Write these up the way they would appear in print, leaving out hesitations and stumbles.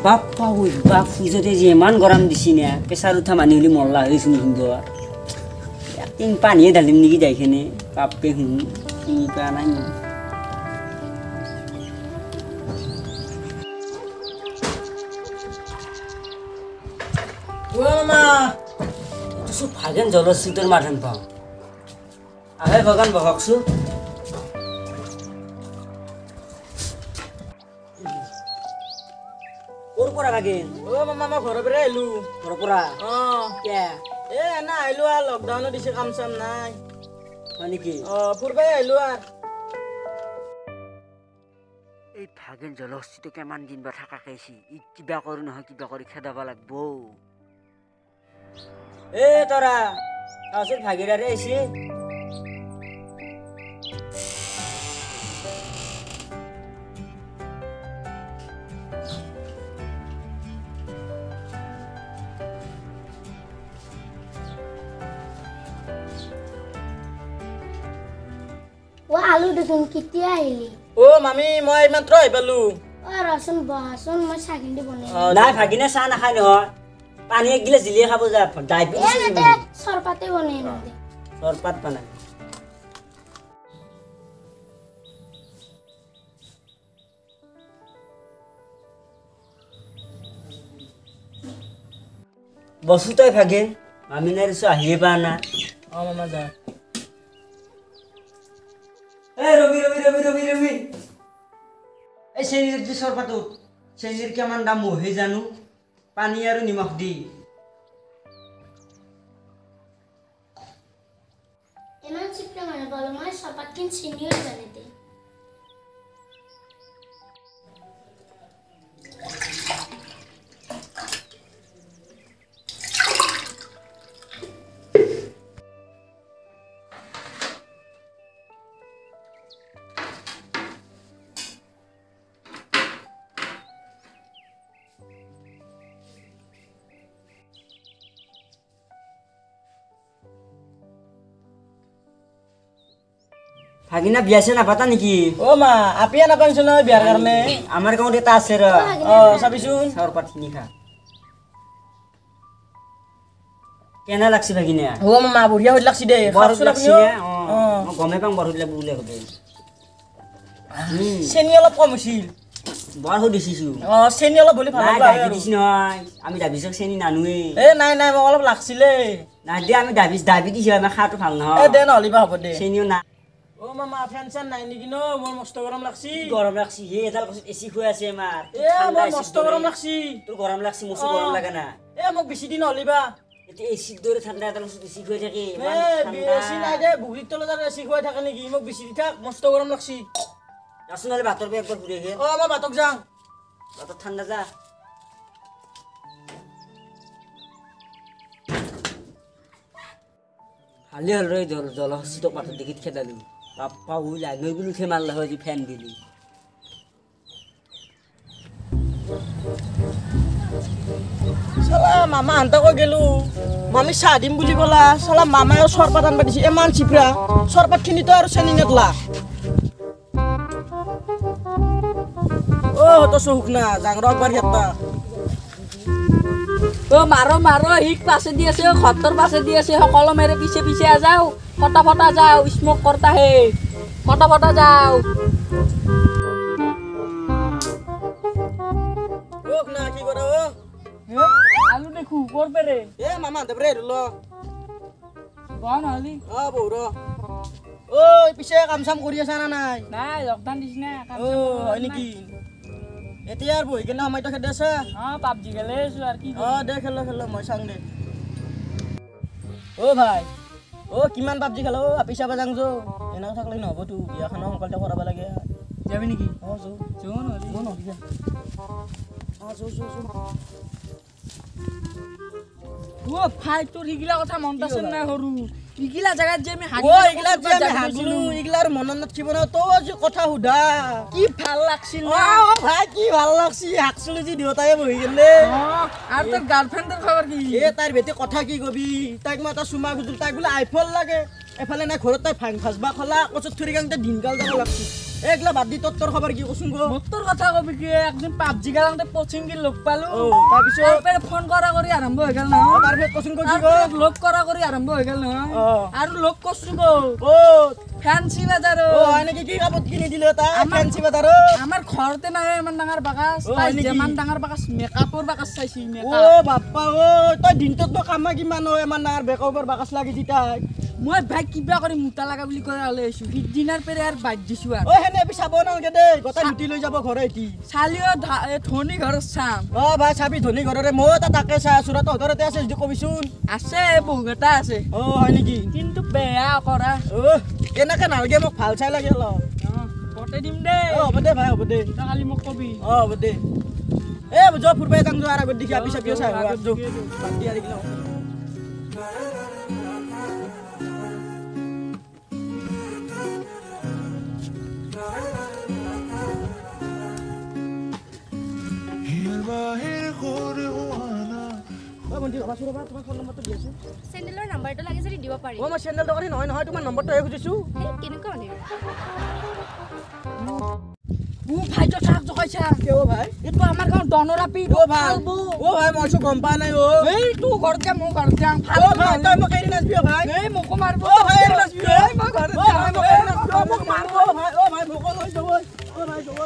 বাপ্পা ঐ বাপ ফুজতে যে ইমান গৰম দিছি না প্ৰেছাৰ উঠা মানুহ হ'লে মৰলা হৈছোঁ সুন্দৰ একদিন পানীয়ে ঢালিম নেকি যাইখিনি বাপে শুন কি কৰা নাই মামা এইটো চব ভাগেন জলচিতৰ মাধান পাওঁ আহে ভগান বহকচোন ক'ৰ পৰা ভাগেন মামা মই ঘৰৰ পৰা আহিলো ঘৰৰ পৰা কিয় এনে আহিলো আৰু লকডাউনো দিছে কাম চাম নাই হয় নেকি ফুৰবাই আহিলো আৰু এই ভাগেন জলহস্তিটো কিমান দিন বা থাকা খাইছি ই কিবা কৰি নহয় কিবা কৰি খেদাব লাগব এ তৰা তাৰপিছত ভাগিৰাৰে আহিছে আলু দেখোন কেতিয়া আহিলি মামী মই মাত্ৰ আহি পালো ৰচোন বহাচোন মই চাহ খিনি বনাই নাই ভাগিনে চাহ নাখায় নহয় পানী এক গিলাচ দিলে খাব যা চৰপাতে বনাই চৰপাত বনাই বস্তু তই ভাগে আমি নাই আহিয়ে পা না মামা যা ৰবি এই চেনীৰ যে চৰপাতত চেনীৰ কিমান দাম মহে জানো পানী আৰু নিমখ দি ইমান চিপটা মানে বলো মই চৰপাত কিন চিনিও জানিতে ভাগিনা বিয়া চিয়া নাপাতা নেকি মা আপিয়া নাপাইছো নহয় বিয়াৰ কাৰণে আমাৰ গাঁৱত এটা আছে ৰ চাবিচোন চৰপাত খিনি খা কেনে লাগছে ভাগিনা মামা বঢ়িয়া হৈ লাগছি দে গমে পাম বৰ সুধিলে বুলে হ'ব চেনি অলপ কম হৈছিল বৰ সুধিছো চেনি অলপ বুলি ভাল ডায়েবেটিছ নহয় আমি ডায়েবেটিছক চেনি নানোৱে নাই মই অলপ লাগছিলে নাই দে আমি ডায়েবেটিছ হয় আমাৰ খাওঁটো ভাল নহয় দে নহ'লে বা হ'ব দে চেনিও না মামা ফেন চেন নাই নেকি ন মোৰ মস্ত গৰম লাগছি গৰম লাগছি হে এডাল কচত এচি খুৱাই আছে আমাৰ মোৰ মস্ত গৰম লাগছি তোৰ গৰম লাগছি মোৰ গৰম লাগে না মোক বেছি দিন হ'লে বা এতিয়া এচিৰ দৰে ঠাণ্ডা এডাল কচত এচি খুৱাই থাকে এচি নাই দে বুঢ়ীৰ তলত আৰু এচি খুৱাই থাকে নেকি মোক বেছি দি থাক মস্ত গৰম লাগছি যাচোন নহ'লে ভাতৰ পৰা একবাৰ ঘূৰি আহে মই ভাতক যাওঁ ভাতত ঠাণ্ডা যা ভালে হ'ল ৰ জলহস্তিটো পাতত দেখি খেদালো বাপ্পা উই লাইন বুলি উঠে মাৰলা হয় ফেন দিলি চালা মামা আনতাকৈ গেলো মামী চাহ দিম বুলি ক'লা চালা মামাই চৰপাত আনবা দিছে ইমান চিপৰা চৰপাতখিনিতো আৰু চেনি নেদলা তো চহুক না জাংৰ একবাৰ সিয়াতা মাৰো হিক পাছে দি আছে ঘৰৰ পাছে দি আছে সকলো মেৰে পিছে পিছে যাও ফটা যাও স্মোক কৰতা হে ফটা যাও না কি কৰা আলু দেখু কৰবে ৰে মামা দেবৰে ল কোন হলি বৌৰ পিছে কাম চাম কৰি আছা না নাই নাই লকডাউন দিছ না হয় নেকি এতিয়া আৰু বহি কিনে সময়টো খেদি আছে পাবজি খেলে আছো আর কি দে খেলো মই চাং দে ভাই কিমান পাবজি খেলো আপি চাবা যাং যো এনেকৈ থাকলে নহ'ব তো বিয়াখনো সোনকালে কৰাব লাগে যাবি নেকি ভাই তোর ইগলা কথা মনত আছে না সরু ইগলা জায়গাত যে আমি ইগলাৰ মনত নাথাকিব ন তো আজি কথা সুধা কি ভাল লাগছিল ভাই কি ভাল লাগছি হাকছিলো যি দেউতাই বহি গেলে আর তোর গার্লফ্রেন্ডের খবর কি তাইৰ বেটি কথা কি কবি তাইক মই এটা চুমা খুজিলো তাইক বোলে আইফোন লাগে এফালে নাই ঘৰত তাই ভাং ভাজবা খলা কচত থুৰি গাংতে দিনকাল যাব লাগছি এইগিলা বাদ দি তোৰ খবৰ কি কচোন গো মোৰ তোৰ কথা কবি কি একদিন পাবজি খেলাওঁতে পচিং কি লগ পালো তাৰপিছত তাৰপৰা ফোন কৰা কৰি আৰম্ভ হৈ গ'ল নহয় তাৰপিছত কচোন গো কি গো তাৰপৰা লগ কৰা কৰি আৰম্ভ হৈ গ'ল নহয় আৰু লগ কৰছো গো ফেঞ্চি বাজাৰো হয় নেকি কি কাপোৰ কিনি দিলে তাই ফেঞ্চি বাজাৰো আমাৰ ঘৰতে নাই ইমান ডাঙৰ বাগাছ ইমান ডাঙৰ বাগাছ মেকআপৰ বাগাছ চাইছি বাপ্পা তই দিনটোত কাম কিমান হয় ইমান ডাঙৰ বেকআপৰ বাকচ লাগি দি তাই মই ভাই কিবা কৰি মোটা লাগা বুলি কৈ ওলাই আহিছো সিদিনাৰ পেৰে আৰু বাদ দিছো আৰু সেনে এপি চাব নালাগে দেই গোটেই লুটি লৈ যাব ঘৰে এটি চালিও ধনী ঘৰত চাম ভাই চাবি ধনী ঘৰৰে মই তাকে চাই আছো তহঁতৰ তাতে আছে যদি কবিচোন আছে বহুত এটা আছে হয় নেকি কিন্তু বেয়া কৰা এনেকে নালাগে মোক ভাল চাই লাগে পঠাই দিম দেই হ'ব দে ভাই হ'ব দে কালি মোক কবি হ'ব দে বুজ ফুৰিব যাম যোৱাৰ আগত দেখি আপি চাপিও চাই বাদ দি আৰু চেণ্ডেলৰ নাম্বাৰটো লাগে যদি দিব পাৰি মই চেণ্ডেল দোকানী নহয় তোমাৰ নম্বৰটোহে খুজিছো কেনেকুৱা মানে ভাইটো চাক জকাইছা কিয় ভাই এইটো আমাৰ গাঁও ডনৰাপি ভাই মইছো গম পোৱা নাই এই তোৰ ঘৰত যাম মোৰ ঘৰত যাম তই মোক এৰি নাচবি ভাই এই মোকো মাৰিব ভাই এৰি নাচবি মই ঘৰত মোক মাৰিব ভাই মোকো লৈ যাব ভাই যাব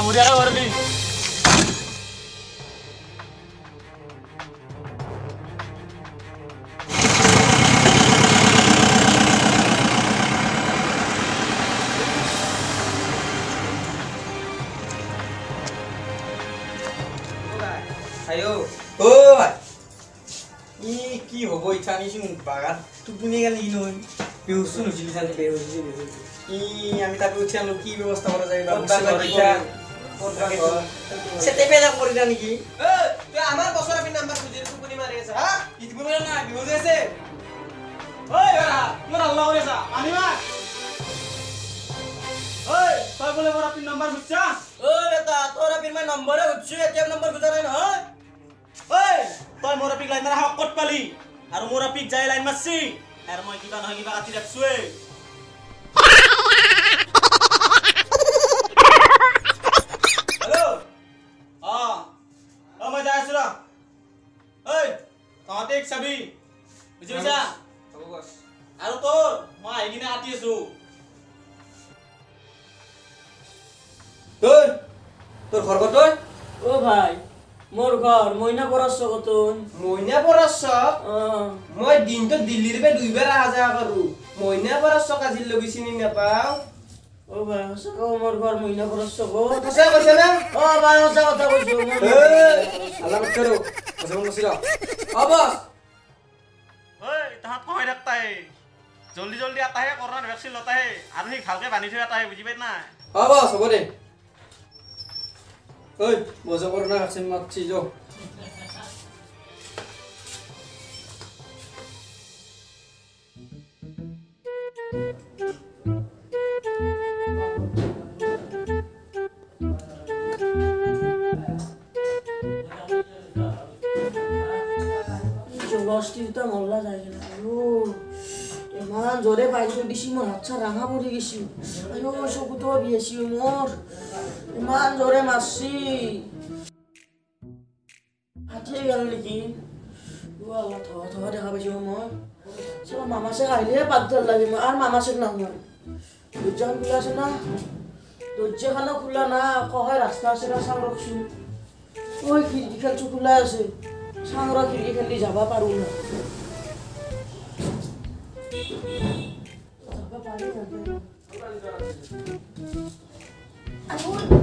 Muriaga Wardi. Ayo, কি হব ইচ্ছা নিছি বাগান টোপনি গেল ই নহয় বেহুচু নুচিলি চালি বেহুচি আমি তাকে উঠি আনো কি ব্যৱস্থা কৰা যায় সেতে পেলা কৰি দা নেকি তুই আমার বছর আমি নাম্বার খুঁজে টোপনি মারি আছে হ্যাঁ ইতবো বলে না বিহুজ আছে ওই বাড়া মোর আল্লাহ করে যা পানি মার ওই তুই বলে মোর আপনি নাম্বার খুঁজছা ওই বেটা তোর আপনি মাই নম্বরে খুঁজছি এটিএম নম্বর খুঁজা নাই না ওই তই মোর আপনি লাইন মারা হক কত পালি আর মোর আপনি যাই লাইন মারছি আর মই কিবা নহয় কিবা কাটি রাখছুই হ্যালো মই যাই আছো রা ওই তহঁতে এক চাবি বুঝিছা হ'ব বস আৰু তোৰ মই আহি কিনে কাটি আছো তোৰ ঘৰ কত ভাই মোৰ ঘৰ মইনা পড়াছ কতন মইনা পৰছ মই দিনটো দিল্লীৰ পে দুইবাৰ আহা যোৱা কৰো মইনা পৰছ কাজিৰ লগি চিনি নাপাও ভাই সঁচা মোর ঘর মইনা পড়াছ সঁচা কৈছে না ভাই সঁচা কথা কইছো আল্লাহ মত করো কসম কইছিস বস ওই তাহাত কই রাখতা হে জলদি জলদি আতা হে করোনা ভ্যাকসিন লতা হে আর হি ভালকে বানি থৈ আতা হে বুঝি পাই না বস হ'ব দে ওই বজা করোনা ভ্যাকসিন মারছি যো লস্টিটা মল্লা যায় না ইমান জোরে পাইছো দিছি মোর হাতছা রাঙা পড়ে গেছি আয়ো চকুতো বিয়েছি মোর ইমান জোরে মারছি হাতে গেল নাকি আল্লাহ থা থা দেখা পাইছি মই চলো মামাসে খাইলে পাগল লাগে মই আর মামাসে না মই দরজাখান খোলা আছে না দরজাখানো খোলা না কয় রাস্তা আছে না চাং রাখছো ওই খিড়কিখান খোলা আছে চাংরা খিড়কিখান দিয়ে যাবা পারো না যাবা পারি না